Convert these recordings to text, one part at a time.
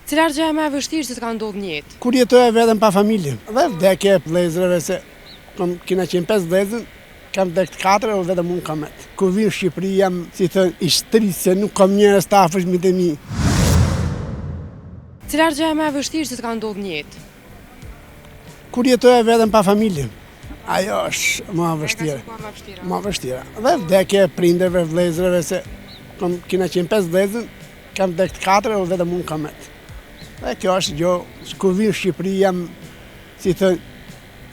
Cila është gjëja më e vështirë që të ka ndodhur në jetë? Kur jetoja vetëm pa familje, dhe vdekje e vëllezërve se kena qenë 5 vëllezër, kam vdekë 4 o vetëm unë kam jetë. Kur vi në Shqipëri jam, si thënë, i shtrisë se nuk kam njerëz të afërmit e mi. Cila është gjëja më e vështirë që të ka ndodhur në jetë? Kur jetoja vetëm pa familje, ajo është më e vështirë. Më e vështirë. Dhe vdekje e prindërve, vëllezërve se kena qenë 5 vëllezër, kam vdekë 4 o vetëm unë kam jetë. Dhe kjo është gjë, kur vi në Shqipëri jam, si thënë,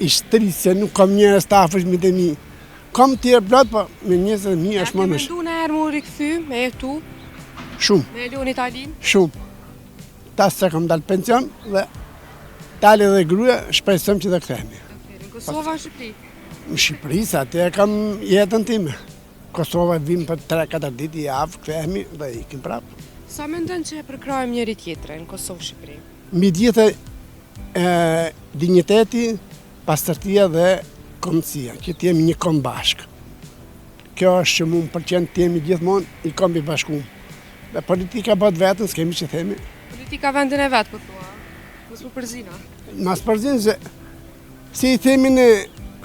i shtrisë se nuk kam njerëz të afërmit e mi. Kam tjerë plot, po me njerëz e mi është më nësh. A ke menduar herë mu rikthy me jetu? Shumë. Me Elon Italinë? Shumë. Tas se kam dalë pension dhe tali dhe gruaja shpresojmë që të kthehemi. Në Kosovë, në Shqipëri? Në Shqipëri, sa atë kam jetën time. Kosova vim për 3-4 ditë i javë, kthehemi dhe ikim prapë. Sa mendon që e përkrajmë njëri tjetrin në Kosovë, Shqipëri? Mbi gjithë dinjiteti, pastërtia dhe kombësia, që t'jemi një komb bashkë. Kjo është që mu më pëlqen t'jemi gjithmonë i kombi bashkuar. Dhe politika bët vetën, s'kemi që themi. Politika vendin e vetë, po thua. Mos më përzina. Mas përzin se si i themi në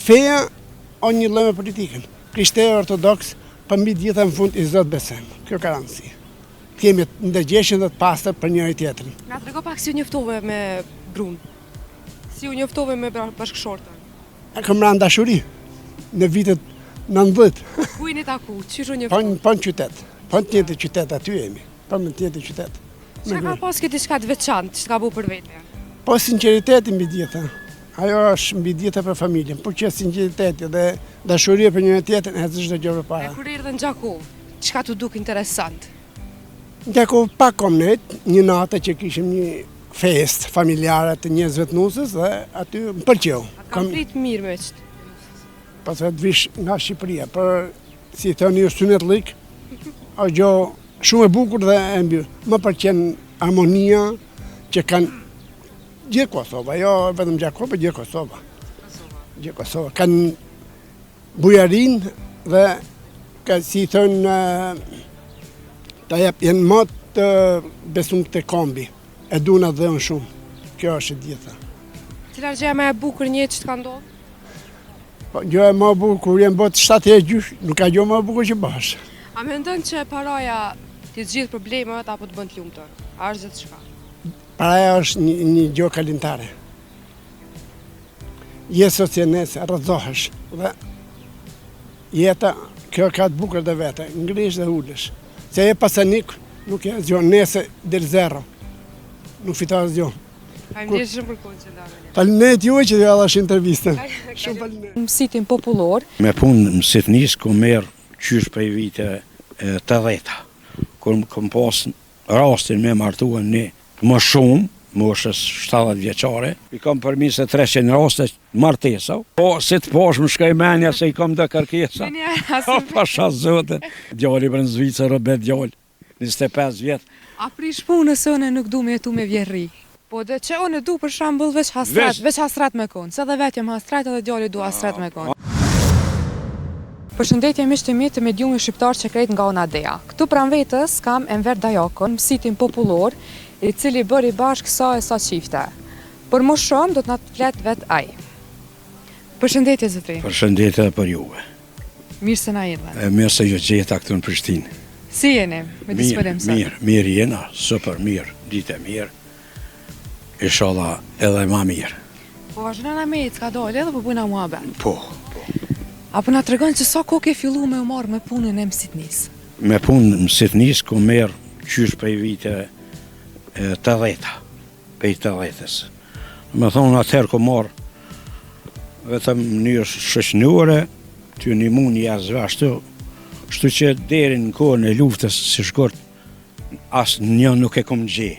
feja, o një lloj me politikën. Krishterë ortodoks, për mbi gjitha në fund i Zot besojmë. Kjo ka rëndësi. T'jemi ndërgjeshëm dhe të pastër për njëri tjetrin. Na trego pak si u njoftove me Brun. Si u njoftove me bashkëshortën. E kam rënë dashuri në vitet 90. Ku jeni taku? Çish u njoftove? Po në qytet. Po në tjetër qytet aty jemi. Po në tjetër qytet. Çka ka pas këtë diçka të veçantë, që ka bu për vete? Po sinqeriteti mbi gjitha. Ajo është mbi gjitha për familjen. Po që sinqeriteti dhe dashuria për njëri tjetrin e çdo gjë përpara. E kur erdhën në Gjakov, çka t'u duk interesant? Në Gjakov pak kom net, një natë që kishim një fest familjare të njerëzve të nusës dhe aty më pëlqeu. Kam prit mirë me qëtë. Pas të vish nga Shqipëria, për si thoni është sunet lik, është gjë shumë e bukur dhe e mbi. Më pëlqen harmonia që kanë gjithë Kosova, jo vetëm Gjakov, por gjithë Kosova. Gjithë Kosova kanë bujarin dhe ka si thonë ta jep janë më të besum të kombi. E duna dhe unë shumë. Kjo është e gjitha. Cila është gjëja më e bukur në jetë që të ka ndodhur? Po, gjëja më e bukur kur jam botë 7 herë gjysh, nuk ka gjë më e bukur që bash. A mendon që paraja ti zgjidh problemet apo të bën të lumtur? A është gjithçka? Paraja është një gjë kalimtare. Je socialnes, rrëzohesh dhe jeta kjo ka të bukur dhe vete, ngrihesh dhe ulesh. Se e pasanik nuk e zgjon nese del zero. Nuk fiton asgjë. Faleminderit shumë për kohën që ndani. Faleminderit juaj që ja dhash intervistën. Shumë faleminderit. Mësitin popullor. Me punë mësitnis ku merr qysh prej vite 80-ta. Kur kam pas rastin me martuar një më shumë, moshës 70 vjeçare, i kam përmi se 300 raste martesa. Po, si të posh më shkoj menja se i kam dhe kërkesa. Pasha zote. Djali për në Zvicër, Robert djali, 25 vjetë. A prish punë nëse unë nuk du me jetu me vjerri? Po dhe që unë du për shambull veç hasrat me konë. Se dhe vetë jem hasrat edhe djali du hasrat me konë. Përshëndetje miq të mi të mediumit shqiptar që krejt nga Onadea. Këtu pran vetës kam Enver Dajakon, mësitin popullor, i cili bëri bashkë sa e sa qifte. Por më shumë do të na të flet vetë ai. Përshëndetje zotri. Përshëndetje për juve. Mirë se na erdhën. Mirë se ju gjeta këtu në Prishtinë. Si jeni? Me disponim sot. Mirë jena, super mirë, ditë e mirë. Inshallah edhe ma mirë. Po vazhdojna me ka dalë edhe po bujna muhabet. Po. Apo na tregon që sa kohë ke filluar me u marr me punën e mësitnis? Me punën mësitnis ku merr qysh prej vite 80-ta, prej 80-s. Me thonë atëherë ku marr vetëm mënyrë shoqënore, ty një mund jashtë ashtu, shtu që deri në kohën e luftës si shkurt, asë një nuk e kom gje.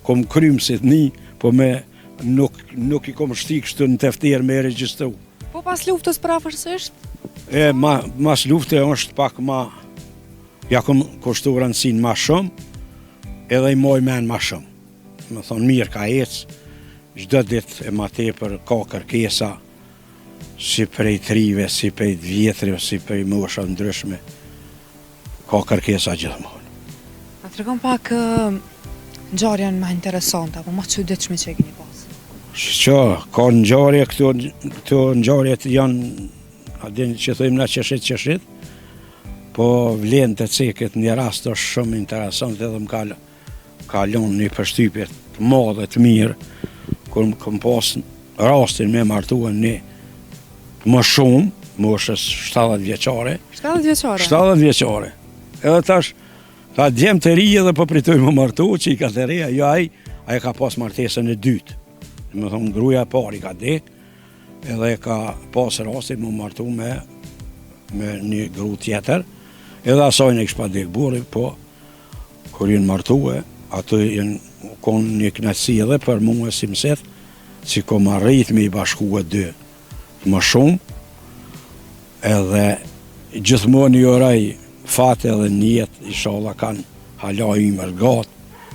Kom kry mësitni, po me nuk i kom shti kështu në tefter me regjistru. Po pas luftës prafërsisht? Mas lufte është pak ma, ja kom kushtu rëndësin ma shumë, edhe i moj men ma shumë. Më thonë mirë ka ecë, çdo ditë e ma tepër ka kërkesa, si prej trive, si prej vjetrive, si prej mosha ndryshme, ka kërkesa gjithmonë. A tregon pak ngjarjen më interesante apo më çuditshme që e keni pas? Që, ka ngjarje këto ngjarjet janë, a din që thojmë na qeshit, po vlen të ceket një rast është shumë interesant edhe më kalon një përshtypje të madhe të mirë, kur kam pas rastin me martuar një më shumë, moshës 70 vjeçare. 70 vjeçare? 70 vjeçare. Edhe tash, ka djemë të ri edhe po pritoj më martu, që i ka të reja, jo ai ka pas martesën e dytë. Më thonë, gruaja e parë i ka dek, edhe ka pas rastin më martu me një gru tjetër, edhe asajnë e kishpa dek burri, po, kur jenë martue, ato jenë konë një knatësi edhe për mua si mëset, si kom arrit me i bashku e dy më shumë, edhe gjithmonë i oraj fate edhe njetë, inshallah kanë hala i mërgat,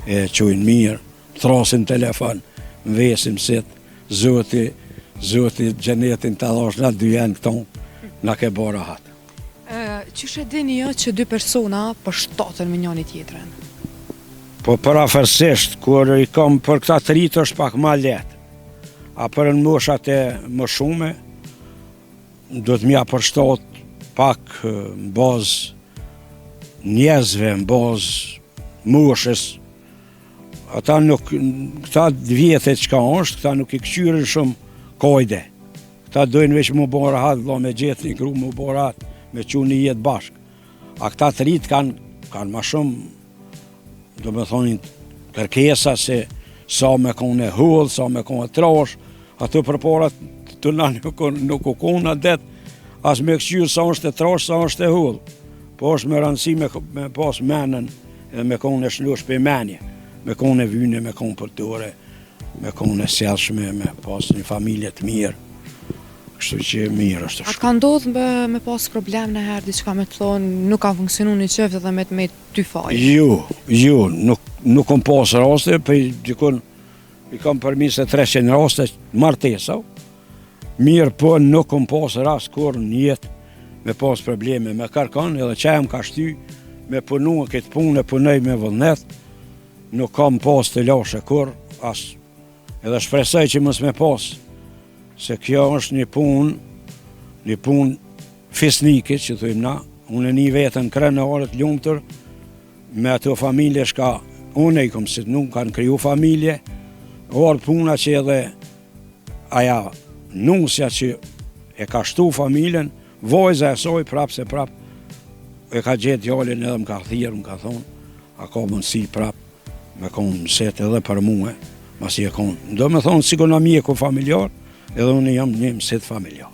e qojnë mirë, thrasin telefon, më vesim sit, zoti gjenetin të dhash nga dy janë këton, nga ke bara hatë. Qysh e dini jo që dy persona përshtaten me njëri tjetrin? Po parafërsisht, kur i kam për këta të rritë është pak ma letë, a për në moshat e më shume, do të mja përshtat pak në bazë njerëzve, në bazë moshës. Ata nuk, këta vjetet që ka është, këta nuk i këqyrin shumë kojde. Këta dojnë veç më bo rahat, vla me gjithë një kru më bo rahat, me që një jetë bashkë. A këta të rritë kanë ma shumë, do me thonin, kërkesa se sa me kone hull, sa me kone trash, ato përparat të na nuk u kona det, as me këqyrë sa është e trash, sa është e hull. Po është me rëndësi me pas menën, edhe me kone shlush për menje, me kone vyne, me kone përtore, me kone selshme, me pas një familje të mirë. Kështu që mirë është A ka ndodhë me pas problem në herë, diçka me të thonë, nuk ka funksionu një qeftë dhe me ty fajë? Jo, nuk kom pas raste, për dikon i kam përmis e 300 raste martesa, mirë po nuk kom pas rast kur në jetë me pas probleme me kërkan, edhe që e më ka shty me punu e këtë punë e punej me vëllnet, nuk kam pas të lashe kur, edhe shpresoj që mës me pas, se kjo është një punë fisnike, që thujmë na, unë e një vetën krenaret ljumëtër, me ato familje shka, unë e kom si nuk kanë kriju familje, orë puna që edhe aja nusja që e ka shtu familjen, vojza e soj prap se prap, e ka gjetë jallin edhe më ka thirë, më ka thonë, a ka mundësi prap, me konë mëset edhe për muhe, masi e konë. Do me thonë, si kona mjeku familjar, edhe unë jam një mësit familjar.